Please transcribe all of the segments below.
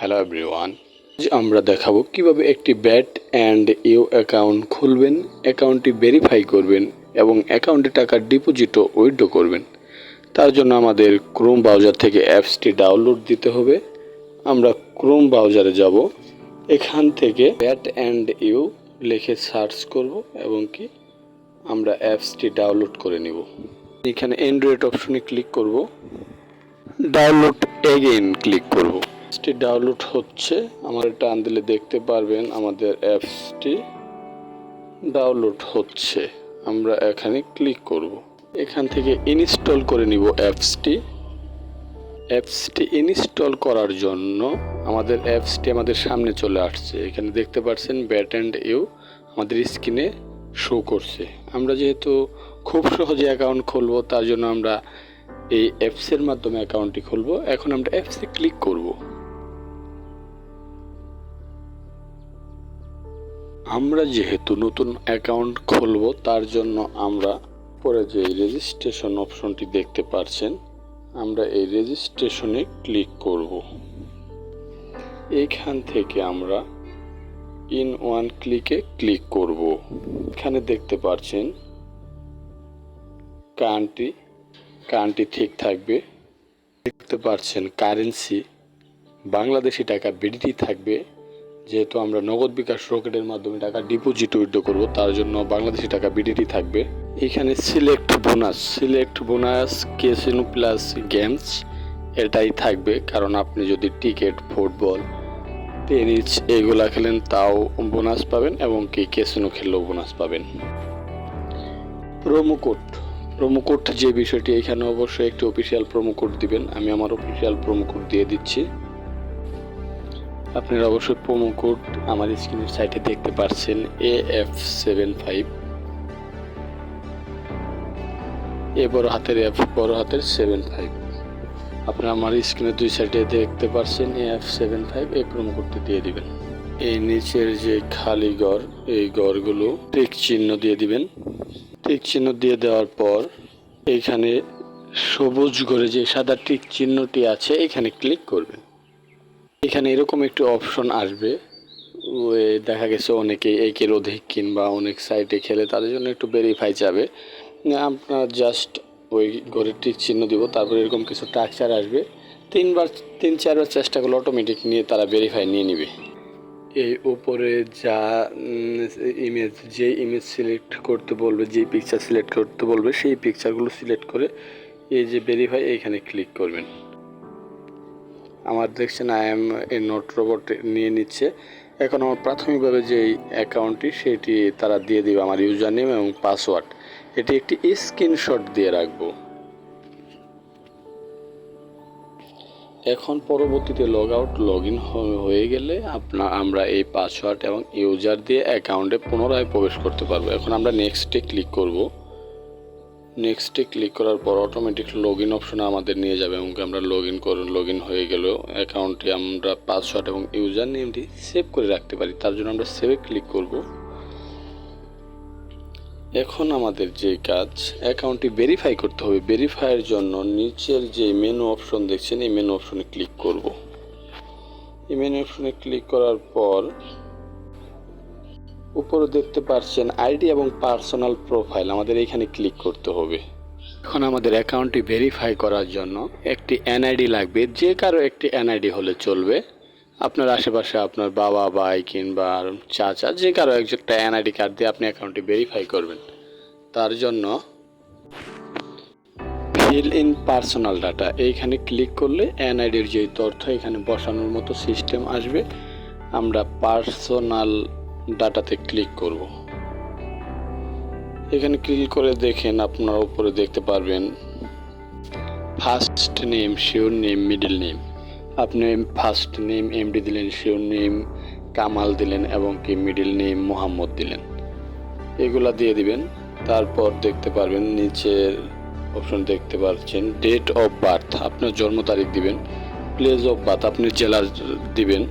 Hello everyone, আজ আমরা দেখাবো কিভাবে একটি ব্যাট অ্যান্ড ইউ অ্যাকাউন্ট খুলবেন, অ্যাকাউন্টটি ভেরিফাই করবেন এবং অ্যাকাউন্টে টাকা ডিপোজিট ও উইথড্র করবেন। তার জন্য আমাদের ক্রোম ব্রাউজার থেকে অ্যাপসটি ডাউনলোড দিতে হবে। আমরা ক্রোম ব্রাউজারে যাব, এখান থেকে ব্যাট অ্যান্ড ইউ লিখে সার্চ করব এবং কি আমরা অ্যাপসটি ডাউনলোড করে নিব। এখানে অ্যান্ড্রয়েড অপশনে ক্লিক করব, ডাউনলোড এগেইন ক্লিক করব। অ্যাপসটি ডাউনলোড হচ্ছে, আমার টান দিলে দেখতে পারবেন আমাদের অ্যাপসটি ডাউনলোড হচ্ছে। আমরা এখানে ক্লিক করব, এখান থেকে ইনস্টল করে নিব অ্যাপসটি ইনস্টল করার জন্য আমাদের অ্যাপসটি আমাদের সামনে চলে আসছে। এখানে দেখতে পাচ্ছেন ব্যাট অ্যান্ড ইউ আমাদের স্ক্রিনে শো করছে। আমরা যেহেতু খুব সহজে অ্যাকাউন্ট খুলব, তার জন্য আমরা এই অ্যাপসের মাধ্যমে অ্যাকাউন্টটি খুলব। এখন আমরা অ্যাপসে ক্লিক করব। আমরা যেহেতু নতুন অ্যাকাউন্ট খুলব, তার জন্য আমরা পরে যে রেজিস্ট্রেশন অপশনটি দেখতে পাচ্ছেন, আমরা এই রেজিস্ট্রেশনে ক্লিক করব। এইখান থেকে আমরা ইন ওয়ান ক্লিকে ক্লিক করব। এখানে দেখতে পাচ্ছেন কান্ট্রি ঠিক থাকবে। দেখতে পাচ্ছেন কারেন্সি বাংলাদেশি টাকা বিডিটি থাকবে। যেহেতু আমরা নগদ বিকাশ রকেটের মাধ্যমে টাকা ডিপোজিট উইথড্র করব, তার জন্য বাংলাদেশি টাকা বিডিটি থাকবে। এখানে select bonus casino plus games এটাই থাকবে, কারণ আপনি যদি টিকেট, ফুটবল, টেনিস এগুলা খেলেন তাও বোনাস পাবেন এবং কি ক্যাসিনো খেললেও বোনাস পাবেন। প্রোমো কোড যে বিষয়টি, এখানে অবশ্যই একটি অফিসিয়াল প্রোমো কোড দিবেন। আমি আমার অফিসিয়াল প্রোমো কোড দিয়ে দিচ্ছি। আপনারা অবশ্যই প্রোমো কোড আমার স্ক্রিনের সাইটে দেখতে পাচ্ছেন, AF75, এ বড় হাতের F, বড় হাতের 75। আপনারা আমার স্ক্রিনের দুই সাইডে দেখতে পাচ্ছেন AF75, এই প্রোমো কোডটি দিয়ে দিবেন। এই নিচের যে খালি ঘর, এই ঘরগুলো টিক চিহ্ন দিয়ে দিবেন। টিক চিহ্ন দিয়ে দেওয়ার পর এইখানে সবুজ ঘরে যে সাদা টিক চিহ্নটি আছে, এখানে ক্লিক করবেন। এখানে এরকম একটি অপশন আসবে, দেখা গেছে অনেকে একের অধিক কিংবা অনেক সাইটে খেলে, তাদের জন্য একটু ভেরিফাই যাবে। আপনার জাস্ট ওই ঘরের টিক চিহ্ন দিব, তারপর এরকম কিছু স্ট্রাকচার আসবে। 3-4বার চেষ্টা করলে অটোমেটিক নিয়ে তারা ভেরিফাই নিয়ে নেবে। এই উপরে যা ইমেজ সিলেক্ট করতে বলবে, যে পিকচার সিলেক্ট করতে বলবে, সেই পিকচারগুলো সিলেক্ট করে এই যে ভেরিফাই এইখানে ক্লিক করবেন। আমার দেখছেন I M A note robot নিয়ে নিচ্ছে। এখন আমার প্রাথমিকভাবে যে অ্যাকাউন্টটি সেটি তারা দিয়ে দিবে, আমার ইউজার নেম এবং পাসওয়ার্ড। এটি একটি স্ক্রিনশট দিয়ে রাখবো। এখন পরবর্তীতে লগ ইন হয়ে গেলে আমরা এই পাসওয়ার্ড এবং ইউজার দিয়ে অ্যাকাউন্টে পুনরায় প্রবেশ করতে পারবো। এখন আমরা নেক্সটে ক্লিক করব। নেক্সটে ক্লিক করার পর অটোমেটিক লগ ইন অপশনে আমাদের নিয়ে যাবে এবং আমরা লগ ইন হয়ে গেলেও অ্যাকাউন্টে আমরা পাসওয়ার্ড এবং ইউজার নেমটি সেভ করে রাখতে পারি। তার জন্য আমরা সেভে ক্লিক করব। এখন আমাদের যে কাজ, অ্যাকাউন্টটি ভেরিফাই করতে হবে। ভেরিফাইয়ের জন্য নিচের যে মেনু অপশন দেখছেন, এই মেনু অপশনে ক্লিক করব। এই মেনু অপশনে ক্লিক করার পর উপরে দেখতে পাচ্ছেন আইডি এবং পার্সোনাল প্রোফাইল, আমাদের এখানে ক্লিক করতে হবে। এখন আমাদের অ্যাকাউন্টটি ভেরিফাই করার জন্য একটি এনআইডি লাগবে। যে কারো একটি এনআইডি হলে চলবে। আপনার আশেপাশে আপনার বাবা, ভাই কিংবা চাচা, যে কারো একটা এনআইডি কার্ড দিয়ে আপনি অ্যাকাউন্টটি ভেরিফাই করবেন। তার জন্য ফিল ইন পার্সোনাল ডাটা এইখানে ক্লিক করলে এনআইডির যে তথ্য এখানে বসানোর মতো সিস্টেম আসবে। আমরা পার্সোনাল ডাটাতে ক্লিক করব। এখানে ক্লিক করে দেখেন, আপনারা উপরে দেখতে পারবেন first name, sure name, middle name. আপনি ফার্স্ট নেম এমডি দিলেন, শিওর নেম কামাল দিলেন এবং কি মিডল নেম মোহাম্মদ দিলেন, এগুলা দিয়ে দিবেন। তারপর দেখতে পারবেন নিচের অপশন দেখতে পাচ্ছেন ডেট অফ বার্থ, আপনার জন্ম তারিখ দিবেন। প্লেস অফ বার্থ আপনি জেলা দিবেন।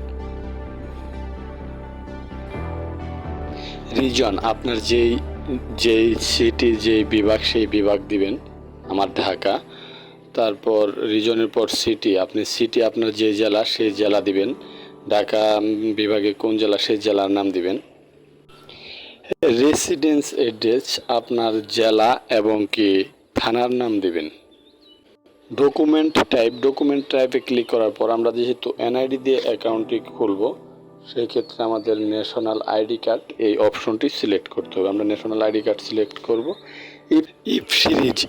রিজন আপনার যেই সিটি, যেই বিভাগ, সেই বিভাগ দিবেন। আমার ঢাকা। তারপর রিজনের পর সিটি, আপনি সিটি আপনার যে জেলা সেই জেলা দিবেন। ঢাকা বিভাগে কোন জেলা সেই জেলার নাম দিবেন। রেসিডেন্স অ্যাড্রেস আপনার জেলা এবং কি থানার নাম দিবেন। ডকুমেন্ট টাইপে ক্লিক করার পর আমরা যেহেতু এনআইডি দিয়ে অ্যাকাউন্টটি খুলব, সেই ক্ষেত্রে আমাদের ন্যাশনাল আইডি কার্ড এই অপশনটি সিলেক্ট করতে হবে। আমরা ন্যাশনাল আইডি কার্ড সিলেক্ট করব।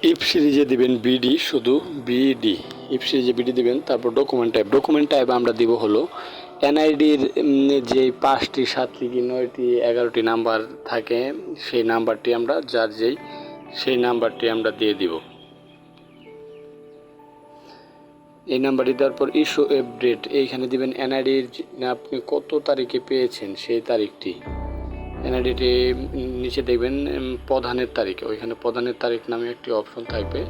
ইফ সিরিজে দিবেন বিডি, শুধু বিডি, ইফ সিরিজে বিডি দিবেন। তারপর ডকুমেন্ট টাইপ আমরা দিব হলো এনআইডির যে 5টি 7টি কি 9টি 11টি নাম্বার থাকে, সেই নাম্বারটি আমরা সেই নাম্বারটি আমরা দিয়ে দিব। এই নাম্বারটি দেওয়ার পর ইস্যু আপডেট এইখানে দিবেন এনআইডির আপনি কত তারিখে পেয়েছেন সেই তারিখটি। এনআইডিটি নিচে দেখবেন প্রধানের তারিখ, ওইখানে প্রধানের তারিখ নামে একটি অপশন থাকবে,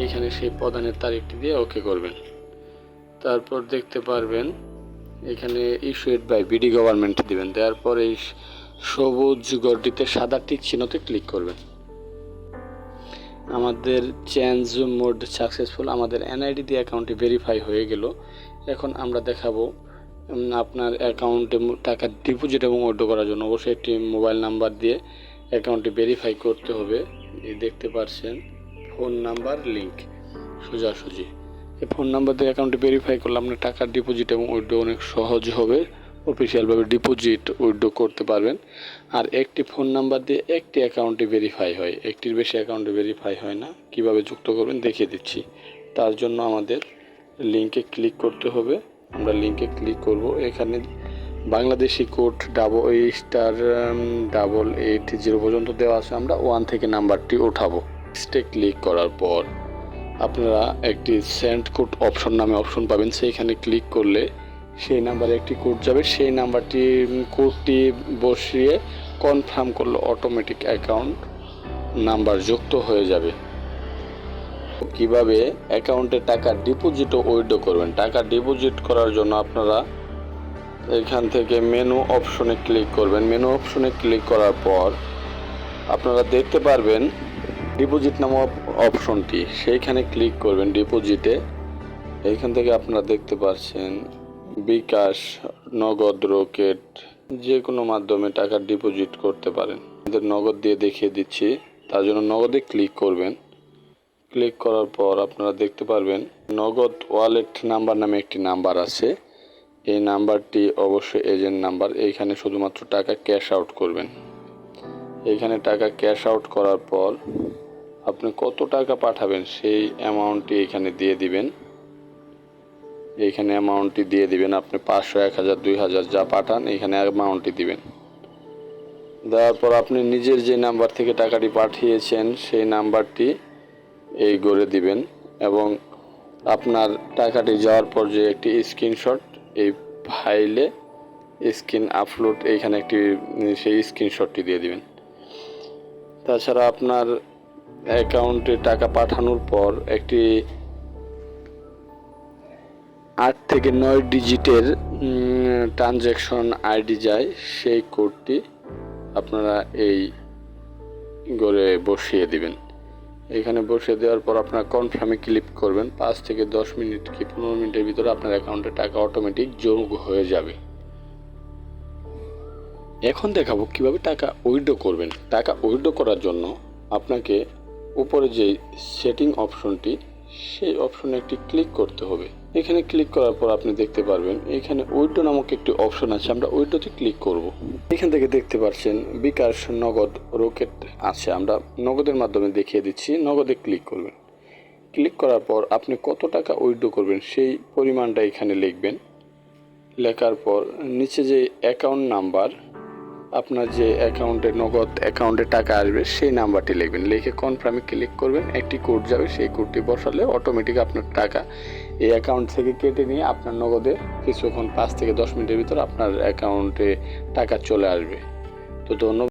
এইখানে সেই প্রধানের তারিখটি দিয়ে ওকে করবেন। তারপর দেখতে পারবেন এখানে ইস্যুড বাই বিডি গভর্নমেন্ট দিবেন। দেওয়ার পর এই সবুজ ঘরটিতে সাদা টিক চিহ্নতে ক্লিক করবেন। আমাদের চেঞ্জ মোড সাকসেসফুল, আমাদের এনআইডি দিয়ে অ্যাকাউন্টটি ভেরিফাই হয়ে গেল। এখন আমরা দেখাবো আপনার অ্যাকাউন্টে টাকা ডিপোজিট এবং উইথড্র করার জন্য অবশ্যই একটি মোবাইল নাম্বার দিয়ে অ্যাকাউন্টটি ভেরিফাই করতে হবে। এই দেখতে পাচ্ছেন ফোন নাম্বার লিঙ্ক সোজাসুজি। এই ফোন নাম্বার দিয়ে অ্যাকাউন্টটি ভেরিফাই করলে আপনার টাকা ডিপোজিট এবং উইথড্র অনেক সহজ হবে। অফিসিয়ালভাবে ডিপোজিট উইথড্র করতে পারবেন। আর একটি ফোন নাম্বার দিয়ে একটি অ্যাকাউন্টে ভেরিফাই হয়, একটির বেশি অ্যাকাউন্টে ভেরিফাই হয় না। কিভাবে যুক্ত করবেন দেখিয়ে দিচ্ছি। তার জন্য আমাদের লিঙ্কে ক্লিক করতে হবে। আমরা লিঙ্কে ক্লিক করব। এখানে বাংলাদেশি কোড *880 পর্যন্ত দেওয়া আছে। আমরা 1 থেকে নাম্বারটি উঠাবো। নেক্সটে ক্লিক করার পর আপনারা একটি সেন্ড কোড অপশন নামে অপশন পাবেন, সেইখানে ক্লিক করলে সেই নাম্বারে একটি কোড যাবে। সেই কোডটি বসিয়ে কনফার্ম করলে অটোমেটিক অ্যাকাউন্ট নাম্বার যুক্ত হয়ে যাবে। কিভাবে অ্যাকাউন্টে টাকা ডিপোজিট ও উইথড্র করবেন। টাকা ডিপোজিট করার জন্য আপনারা এখান থেকে মেনু অপশনে ক্লিক করবেন। মেনু অপশনে ক্লিক করার পর আপনারা দেখতে পারবেন ডিপোজিট নামক অপশনটি, সেইখানে ক্লিক করবেন। ডিপোজিটে এইখান থেকে আপনারা দেখতে পাচ্ছেন বিকাশ, নগদ, রকেট, যে কোনো মাধ্যমে টাকা ডিপোজিট করতে পারেন। নগদ দিয়ে দেখিয়ে দিচ্ছি, তার জন্য নগদে ক্লিক করবেন। ক্লিক করার পর আপনারা দেখতে পারবেন নগদ ওয়ালেট নাম্বার নামে একটি নাম্বার আছে। এই নাম্বারটি অবশ্যই এজেন্ট নাম্বার। এইখানে শুধুমাত্র টাকা ক্যাশ আউট করবেন। এইখানে টাকা ক্যাশ আউট করার পর আপনি কত টাকা পাঠাবেন সেই অ্যামাউন্টটি এখানে দিয়ে দিবেন। এইখানে অ্যামাউন্টটি দিয়ে দিবেন। আপনি 500, 1000, 2000 যা পাঠান এইখানে অ্যামাউন্টটি দিবেন। দেওয়ার পর আপনি নিজের যে নাম্বার থেকে টাকাটি পাঠিয়েছেন সেই নাম্বারটি এই করে দিবেন এবং আপনার টাকাটি যাওয়ার পর যে একটি স্ক্রিনশট এই ফাইলে স্ক্রিন আপলোড, এইখানে সেই স্ক্রিনশটটি দিয়ে দিবেন। তাছাড়া আপনার অ্যাকাউন্টে টাকা পাঠানোর পর একটি 8 থেকে 9 ডিজিটের ট্রানজ্যাকশন আইডি যায়, সেই কোডটি আপনারা এই করে বসিয়ে দিবেন। এখানে বসিয়ে দেওয়ার পর আপনার কনফার্মে ক্লিক করবেন। 5 থেকে 10 মিনিট কি 15 মিনিটের ভিতরে আপনার অ্যাকাউন্টে টাকা অটোমেটিক যোগ হয়ে যাবে। এখন দেখাবো কিভাবে টাকা উইথড্র করবেন। টাকা উইথড্র করার জন্য আপনাকে উপরে যে সেটিং অপশনটি, সেই অপশনে একটি ক্লিক করতে হবে। এখানে ক্লিক করার পর আপনি দেখতে পারবেন এখানে উইথড্র নামক একটি অপশন আছে। আমরা উইথড্রতে ক্লিক করব। এখান থেকে দেখতে পাচ্ছেন বিকাশ, নগদ, রকেট আছে। আমরা নগদের মাধ্যমে দেখিয়ে দিচ্ছি। নগদে ক্লিক করবেন। ক্লিক করার পর আপনি কত টাকা উইথড্র করবেন সেই পরিমাণটা এখানে লিখবেন। লেখার পর নিচে যে অ্যাকাউন্ট নাম্বার, আপনার যে নগদ অ্যাকাউন্টে টাকা আসবে সেই নাম্বারটি লিখবেন। লিখে কনফার্মে ক্লিক করবেন। একটি কোড যাবে, সেই কোডটি বসালে অটোমেটিক আপনার টাকা এই অ্যাকাউন্ট থেকে কেটে নিয়ে আপনার নগদে কিছুক্ষণ 5 থেকে 10 মিনিটের ভিতর আপনার অ্যাকাউন্টে টাকা চলে আসবে। তো ধন্যবাদ।